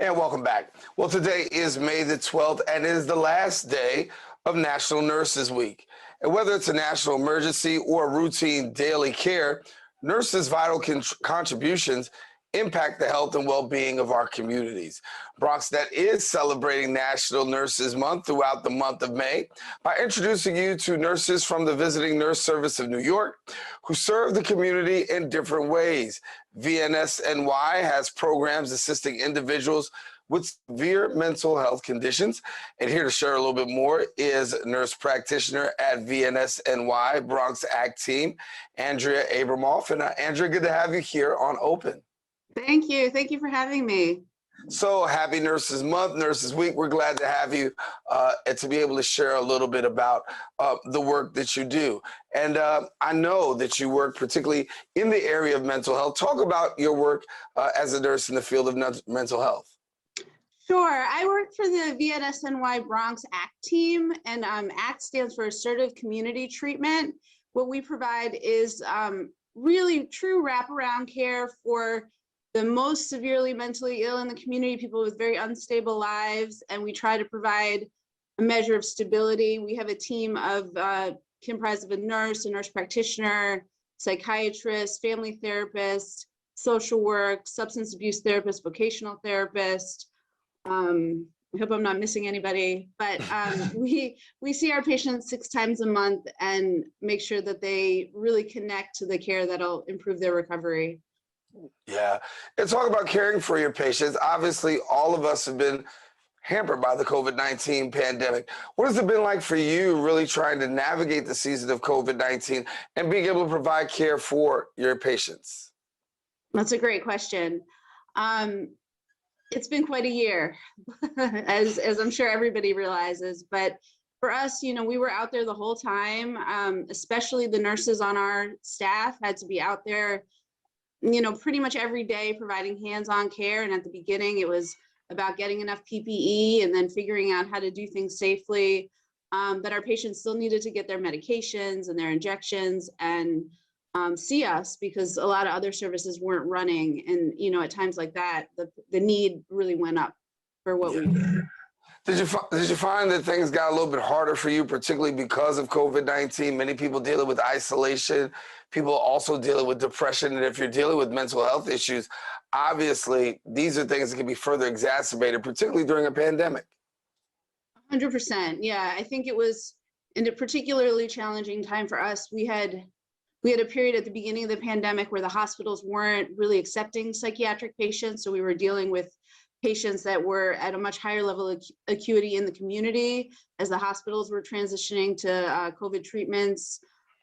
And welcome back. Well, today is May the 12th, and it is the last day of National Nurses Week. And whether it's a national emergency or routine daily care, nurses' vital contributions impact the health and well-being of our communities. BronxNet is celebrating National Nurses Month throughout the month of May by introducing you to nurses from the Visiting Nurse Service of New York who serve the community in different ways. VNSNY has programs assisting individuals with severe mental health conditions. And here to share a little bit more is nurse practitioner at VNSNY Bronx ACT team, Andrea Abramoff. And Andrea, good to have you here on Open. Thank you. Thank you for having me. So happy Nurses Month, Nurses Week. We're glad to have you and to be able to share a little bit about the work that you do. And I know that you work particularly in the area of mental health. Talk about your work as a nurse in the field of mental health. Sure. I work for the VNSNY Bronx ACT team, and ACT stands for Assertive Community Treatment. What we provide is really true wraparound care for the most severely mentally ill in the community, people with very unstable lives, and we try to provide a measure of stability. We have a team of comprised of a nurse practitioner, psychiatrist, family therapist, social work, substance abuse therapist, vocational therapist. I hope I'm not missing anybody, but we see our patients 6 times a month and make sure that they really connect to the care that'll improve their recovery. Yeah, and talk about caring for your patients. Obviously, all of us have been hampered by the COVID-19 pandemic. What has it been like for you really trying to navigate the season of COVID-19 and being able to provide care for your patients? That's a great question. It's been quite a year, as I'm sure everybody realizes, but for us, you know, we were out there the whole time, especially the nurses on our staff had to be out there, you know, pretty much every day providing hands-on care. And at the beginning, it was about getting enough PPE and then figuring out how to do things safely. But our patients still needed to get their medications and their injections and see us because a lot of other services weren't running. And, you know, at times like that, the need really went up for what we do. Did you find that things got a little bit harder for you, particularly because of COVID-19? Many people dealing with isolation, people also dealing with depression. And if you're dealing with mental health issues, obviously, these are things that can be further exacerbated, particularly during a pandemic. 100%. Yeah, I think it was in a particularly challenging time for us. We had a period at the beginning of the pandemic where the hospitals weren't really accepting psychiatric patients. So we were dealing with patients that were at a much higher level of acuity in the community as the hospitals were transitioning to COVID treatments.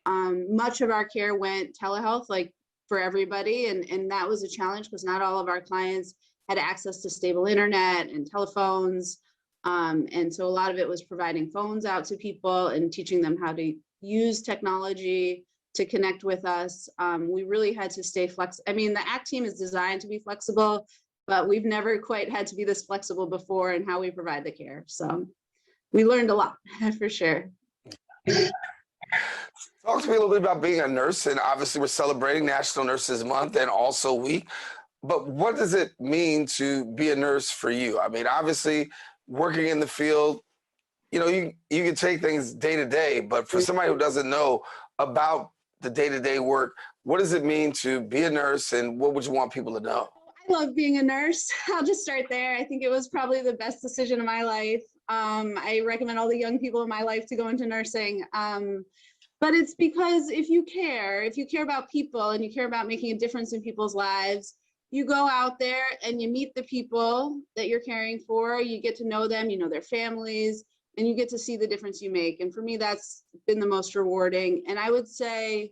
Much of our care went telehealth, like for everybody, and that was a challenge because not all of our clients had access to stable internet and telephones. And so a lot of it was providing phones out to people and teaching them how to use technology to connect with us. We really had to stay flexible. I mean, the ACT team is designed to be flexible, but we've never quite had to be this flexible before in how we provide the care. So we learned a lot for sure. Talk to me a little bit about being a nurse, and obviously we're celebrating National Nurses Month and also Week, but what does it mean to be a nurse for you? I mean, obviously working in the field, you know, you can take things day to day, but for somebody who doesn't know about the day-to-day work, what does it mean to be a nurse, and what would you want people to know? I love being a nurse. I'll just start there. I think it was probably the best decision of my life. I recommend all the young people in my life to go into nursing. But it's because if you care about people and you care about making a difference in people's lives, you go out there and you meet the people that you're caring for, you get to know them, you know their families, and you get to see the difference you make. And for me, that's been the most rewarding. And I would say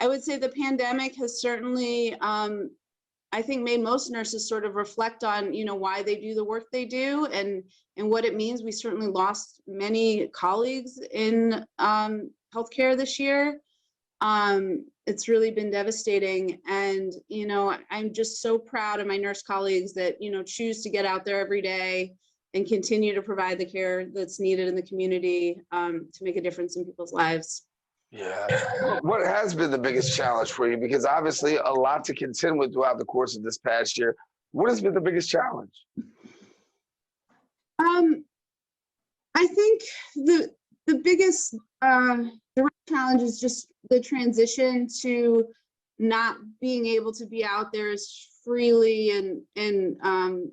the pandemic has certainly, I think, made most nurses sort of reflect on, you know, why they do the work they do and what it means. We certainly lost many colleagues in healthcare this year. It's really been devastating. And, you know, I'm just so proud of my nurse colleagues that, you know, choose to get out there every day and continue to provide the care that's needed in the community to make a difference in people's lives. Yeah. What has been the biggest challenge for you? Because obviously a lot to contend with throughout the course of this past year. What has been the biggest challenge? I think the biggest the real challenge is just the transition to not being able to be out there as freely and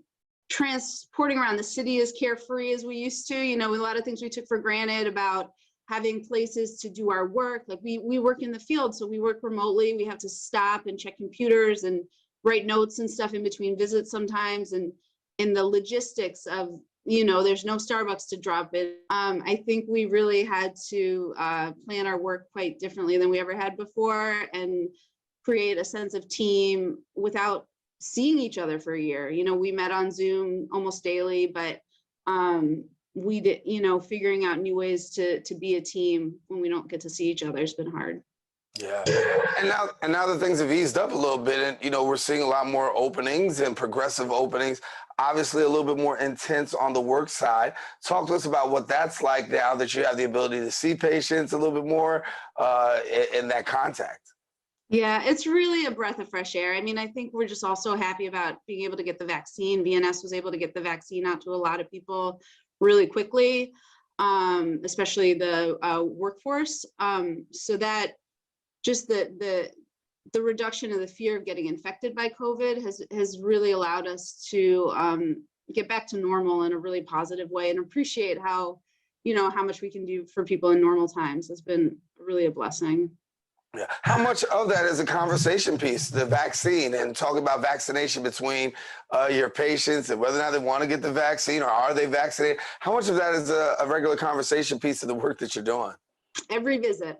transporting around the city as carefree as we used to. You know, a lot of things we took for granted about having places to do our work. Like we work in the field, so we work remotely. We have to stop and check computers and write notes and stuff in between visits sometimes. And in the logistics of, you know, there's no Starbucks to drop in. I think we really had to plan our work quite differently than we ever had before, and create a sense of team without seeing each other for a year. You know, we met on Zoom almost daily, but we did, you know, figuring out new ways to be a team when we don't get to see each other has been hard. Yeah, and now that things have eased up a little bit, and you know, we're seeing a lot more openings and progressive openings. Obviously, a little bit more intense on the work side. Talk to us about what that's like now that you have the ability to see patients a little bit more in that contact. Yeah, it's really a breath of fresh air. I mean, I think we're just also happy about being able to get the vaccine. VNS was able to get the vaccine out to a lot of people really quickly, especially the workforce. So that just the reduction of the fear of getting infected by COVID has really allowed us to get back to normal in a really positive way, and appreciate how, you know, how much we can do for people in normal times. It's been really a blessing. Yeah. How much of that is a conversation piece, the vaccine, and talking about vaccination between your patients and whether or not they want to get the vaccine or are they vaccinated? How much of that is a regular conversation piece of the work that you're doing? Every visit.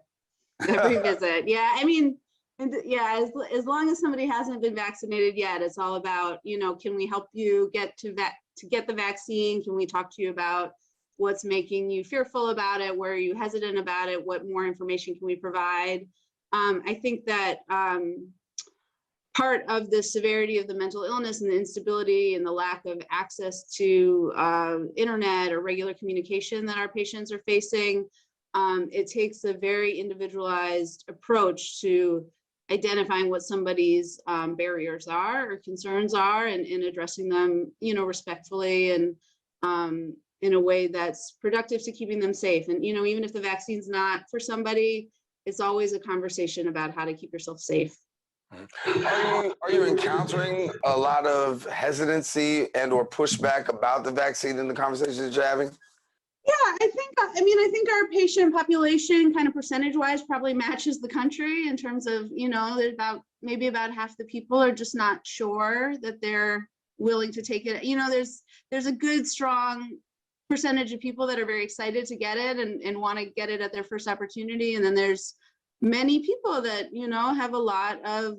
Every visit. Yeah, I mean, and yeah, as long as somebody hasn't been vaccinated yet, it's all about, you know, can we help you get to get the vaccine? Can we talk to you about what's making you fearful about it? Where are you hesitant about it? What more information can we provide? I think that part of the severity of the mental illness and the instability and the lack of access to internet or regular communication that our patients are facing, it takes a very individualized approach to identifying what somebody's barriers are or concerns are, and addressing them, you know, respectfully and in a way that's productive to keeping them safe. And, you know, even if the vaccine's not for somebody, it's always a conversation about how to keep yourself safe. Are you encountering a lot of hesitancy and or pushback about the vaccine in the conversations that you're having? Yeah, I think our patient population kind of percentage wise probably matches the country in terms of, you know, there's maybe about half the people are just not sure that they're willing to take it. You know, there's a good strong percentage of people that are very excited to get it and want to get it at their first opportunity. And then there's many people that, you know, have a lot of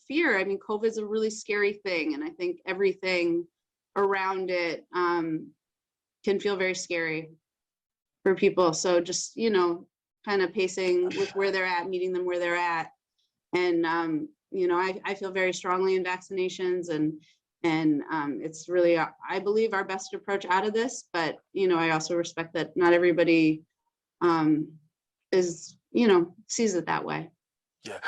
fear. I mean, COVID is a really scary thing, and I think everything around it can feel very scary for people. So just, you know, kind of pacing with where they're at, meeting them where they're at. And, you know, I feel very strongly in vaccinations, and it's really, I believe, our best approach out of this. But, you know, I also respect that not everybody is, you know, sees it that way. Yeah,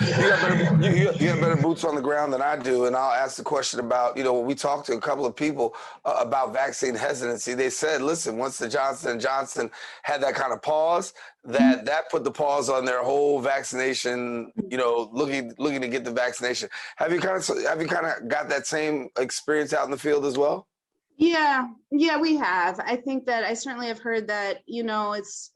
you have better boots on the ground than I do, and I'll ask the question about, you know, when we talked to a couple of people about vaccine hesitancy, they said, listen, once the Johnson & Johnson had that kind of pause, that put the pause on their whole vaccination, you know, looking to get the vaccination. Have you kind of got that same experience out in the field as well? Yeah, we have. I think that I certainly have heard that, you know, it's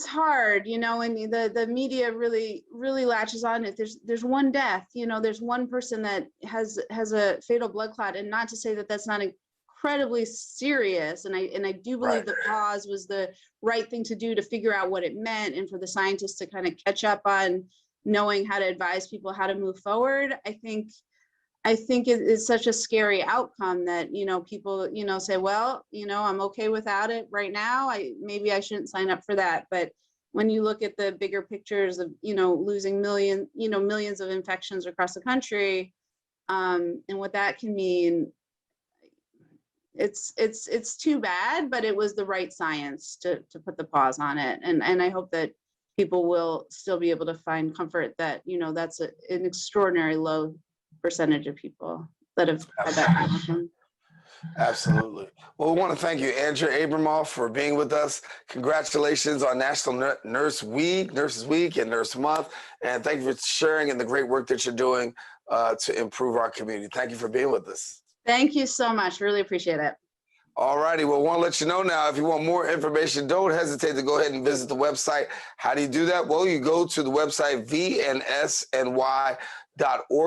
hard, you know, and the media really latches on it. There's one death, you know, there's one person that has a fatal blood clot, and not to say that that's not incredibly serious. And I do believe the pause was the right thing to do to figure out what it meant, and for the scientists to kind of catch up on knowing how to advise people how to move forward. I think it is such a scary outcome that, you know, people, you know, say, well, you know, I'm okay without it right now. Maybe I shouldn't sign up for that. But when you look at the bigger pictures of, you know, losing millions of infections across the country, and what that can mean, it's too bad, but it was the right science to put the pause on it. And I hope that people will still be able to find comfort that, you know, that's an extraordinary low percentage of people that have had that condition. Absolutely. Well, we want to thank you, Andrea Abramoff, for being with us. Congratulations on National Nurses Week, and Nurse Month. And thank you for sharing and the great work that you're doing to improve our community. Thank you for being with us. Thank you so much. Really appreciate it. All righty. Well, I want to let you know now, if you want more information, don't hesitate to go ahead and visit the website. How do you do that? Well, you go to the website, VNSNY.org.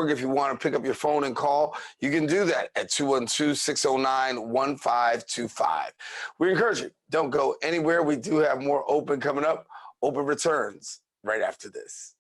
If you want to pick up your phone and call, you can do that at 212-609-1525. We encourage you, don't go anywhere. We do have more Open coming up. Open returns right after this.